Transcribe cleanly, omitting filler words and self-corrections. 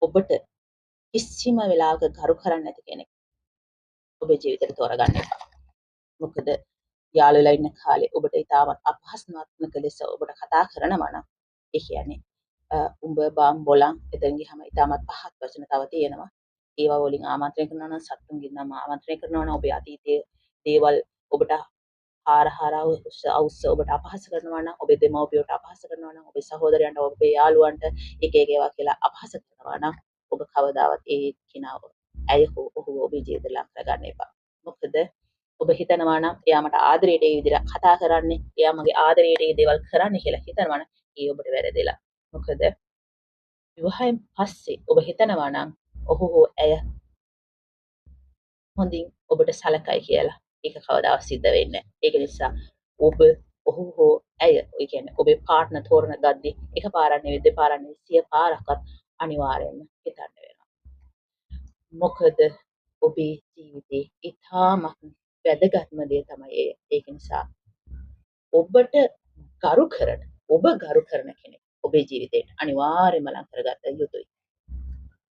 ඔබට කිසිම වෙලාවක ගරු කරන්නේ නැති කෙනෙක් ඔබේ ජීවිතේට තෝරගන්න එපා. මොකද යාළු වෙලා ඉන්න කාලේ ඔබට ඉතාමත් අපහසුතාවක ලෙස ඔබට කතා කරනවා නම් ඒ කියන්නේ උඹ බම් බොලන් එතෙන් ගියාම ඉතාමත් පහත් වචන තව තියෙනවා. ඒවා වලින් ආමන්ත්‍රණය කරනවා නම් සතුන්ගෙන් නම් ආමන්ත්‍රණය කරනවා නම් ඔබේ අතීතයේ දේවල් ඔබට හාර අවුස්ස ඔබට අපහාස කරනවා නම් ඔබේ දෙමව්පියන්ට අපහාස කරනවා නම් ඔබේ සහෝදරයන්ට ඔබේ යාළුවන්ට එක ඒවා කියලා අපහාස කරනවා නම් ඔබ කවදාවත් ඒ කෙනාව ඇය හෝ ඔහු ඔබේ ජීවිතේ ලං කරගන්න එපා. මොකද ඔබ හිතනවා නම් එයා මට ආදරයට ඒ විදිහට කතා කරන්නේ, එයා මගේ ආදරයට ඒ දේවල් කරන්නේ කියලා හිතනවා නම් ඒ ඔබට වැරදිලා. මොකද විවාහයෙන් පස්සේ ඔබ හිතනවා නම් ඔහු හෝ ඇය හොඳින් ඔබට සලකයි කියලා. ඒක කවදාවත් සිද්ධ වෙන්නේ නැහැ. ඒක නිසා ඔබ ඔහු හෝ ඇය ඒ කියන්නේ ඔබේ පාර්ට්නර් තෝරන ගද්දී එකපාරක් නෙවෙයි දෙපාරක් නෙවෙයි 100 පාරක්වත් අනිවාර්යයෙන්ම හිතන්න වෙනවා. මොකද ඔබේ ජීවිතේ ඉතාමත් වැදගත්ම දේ තමයි ඒ. ඒක නිසා ඔබට ගරු කරන ඔබ ගරු කරන කෙනෙක් ඔබේ ජීවිතේට අනිවාර්යයෙන්ම ලං කරගත යුතුයි.